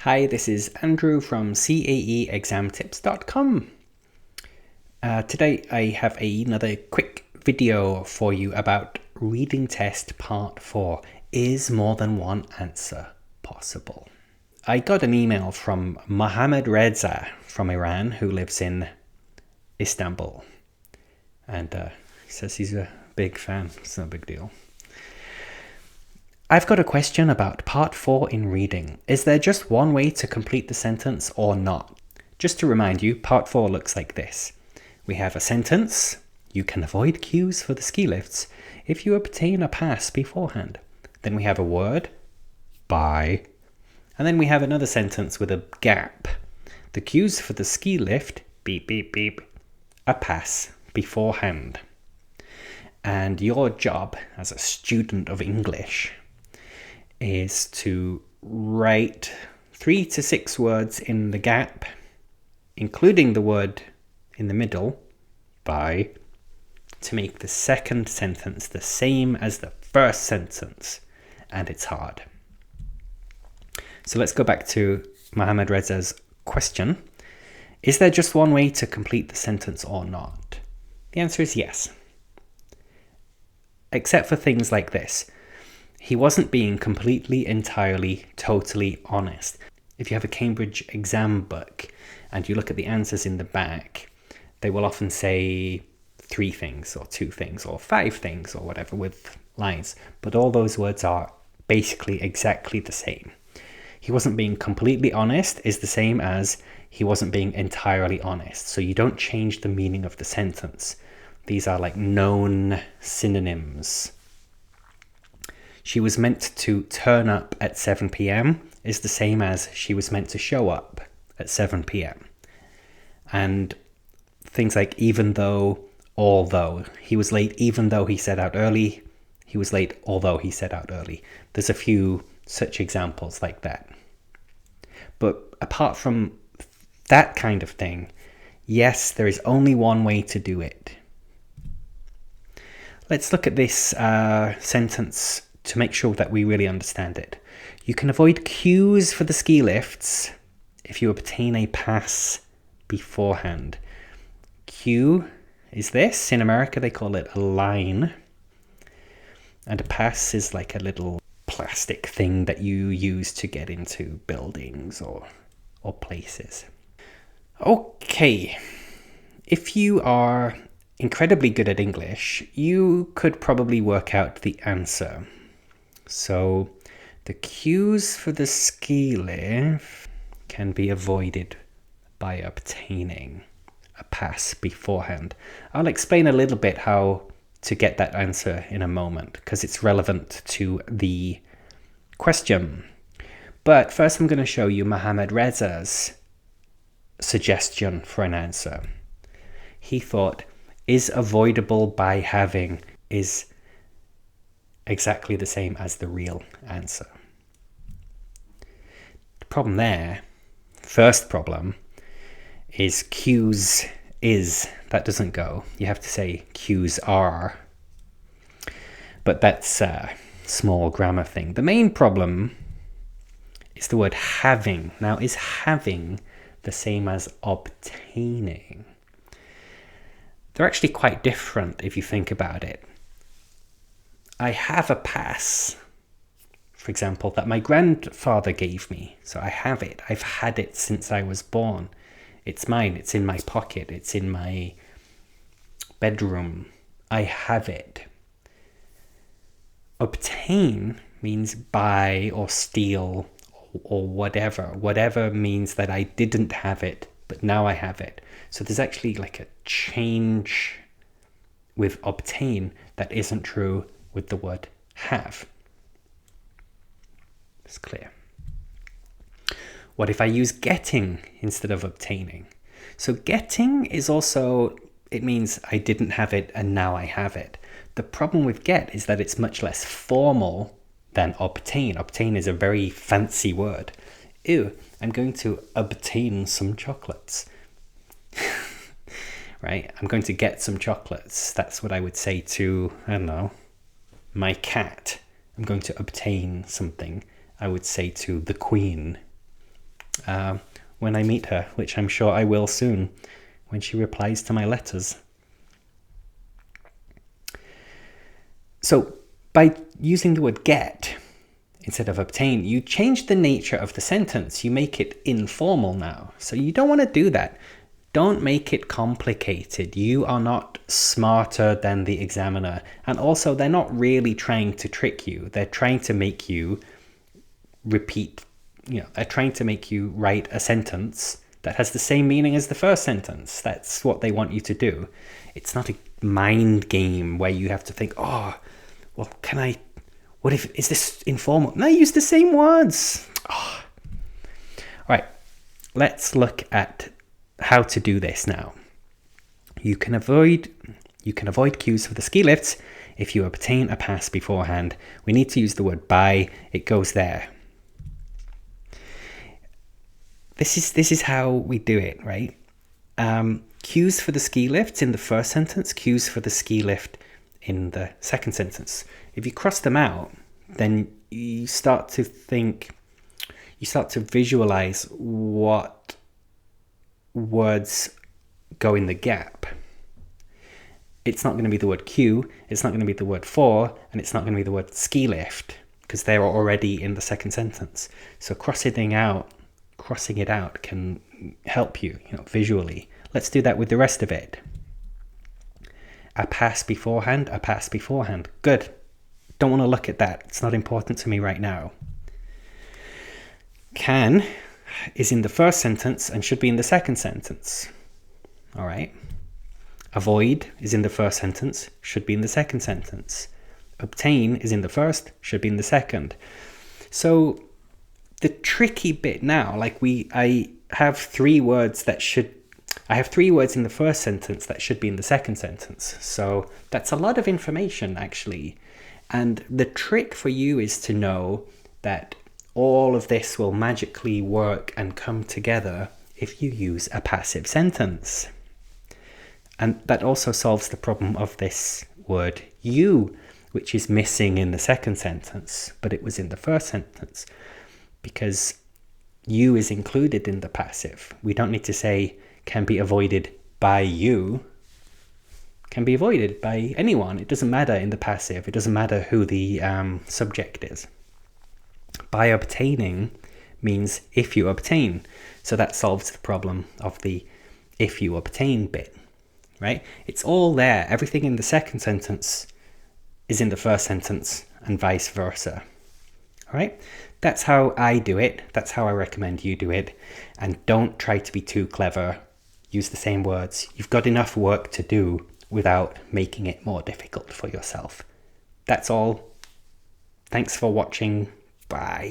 Hi, this is Andrew from CAEexamtips.com. Today I have another quick video for you about reading test part 4. Is more than one answer possible? I got an email from Mohammad Reza from Iran who lives in Istanbul. And he says he's a big fan. It's no big deal. I've got a question about part 4 in reading. Is there just one way to complete the sentence or not? Just to remind you, part 4 looks like this. We have a sentence. You can avoid queues for the ski lifts if you obtain a pass beforehand. Then we have a word, by. And then we have another sentence with a gap. The queues for the ski lift, beep, beep, beep, a pass beforehand. And your job as a student of English is to write 3 to 6 words in the gap, including the word in the middle, by, to make the second sentence the same as the first sentence. And it's hard. So let's go back to Mohammad Reza's question. Is there just one way to complete the sentence or not? The answer is yes. Except for things like this. He wasn't being completely, entirely, totally honest. If you have a Cambridge exam book and you look at the answers in the back, they will often say 3 things or 2 things or 5 things or whatever with lines. But all those words are basically exactly the same. He wasn't being completely honest is the same as he wasn't being entirely honest. So you don't change the meaning of the sentence. These are like known synonyms. She was meant to turn up at 7 p.m. is the same as she was meant to show up at 7 p.m. And things like even though, although. He was late even though he set out early. He was late although he set out early. There's a few such examples like that. But apart from that kind of thing, yes, there is only one way to do it. Let's look at this sentence to make sure that we really understand it. You can avoid queues for the ski lifts if you obtain a pass beforehand. Queue is this. In America, they call it a line. And a pass is like a little plastic thing that you use to get into buildings or places. Okay. If you are incredibly good at English, you could probably work out the answer. So the queues for the ski lift can be avoided by obtaining a pass beforehand. I'll explain a little bit how to get that answer in a moment because it's relevant to the question. But first I'm going to show you Mohammad Reza's suggestion for an answer. He thought, is avoidable by having is exactly the same as the real answer. The problem there, first problem, is queues is. That doesn't go. You have to say queues are. But that's a small grammar thing. The main problem is the word having. Now, is having the same as obtaining? They're actually quite different if you think about it. I have a pass, for example, that my grandfather gave me. So I have it. I've had it since I was born. It's mine. It's in my pocket. It's in my bedroom. I have it. Obtain means buy or steal or whatever. Whatever means that I didn't have it, but now I have it. So there's actually like a change with obtain that isn't true with the word have. It's clear. What if I use getting instead of obtaining? So getting is also, it means I didn't have it and now I have it. The problem with get is that it's much less formal than obtain. Obtain is a very fancy word. Ew, I'm going to obtain some chocolates. Right? I'm going to get some chocolates. That's what I would say to, I don't know, my cat. I'm going to obtain something. I would say to the queen, when I meet her, which I'm sure I will soon, when she replies to my letters. So by using the word get instead of obtain, you change the nature of the sentence. You make it informal now. So you don't want to do that. Don't make it complicated. You are not smarter than the examiner. And also, they're not really trying to trick you. They're trying to make you repeat, they're trying to make you write a sentence that has the same meaning as the first sentence. That's what they want you to do. It's not a mind game where you have to think, oh, well, is this informal? No, use the same words. Oh. All right, let's look at how to do this now. You can avoid cues for the ski lifts if you obtain a pass beforehand. We need to use the word by. It goes there. This is how we do it, right? Cues for the ski lifts in the first sentence, cues for the ski lift in the second sentence. If you cross them out, then you start to visualize what words go in the gap. It's not going to be the word cue, it's not going to be the word for, and it's not going to be the word ski lift, because they're already in the second sentence. So crossing it out can help you, visually. Let's do that with the rest of it. A pass beforehand. Good. Don't want to look at that. It's not important to me right now. Can is in the first sentence and should be in the second sentence. All right. Avoid is in the first sentence, should be in the second sentence. Obtain is in the first, should be in the second. So the tricky bit now, I have three words in the first sentence that should be in the second sentence. So that's a lot of information, actually. And the trick for you is to know that all of this will magically work and come together if you use a passive sentence. And that also solves the problem of this word you, which is missing in the second sentence, but it was in the first sentence, because you is included in the passive. We don't need to say can be avoided by you. Can be avoided by anyone. It doesn't matter in the passive. It doesn't matter who the subject is. By obtaining means if you obtain. So that solves the problem of the if you obtain bit, right? It's all there. Everything in the second sentence is in the first sentence and vice versa. All right? That's how I do it. That's how I recommend you do it. And don't try to be too clever. Use the same words. You've got enough work to do without making it more difficult for yourself. That's all. Thanks for watching. Bye.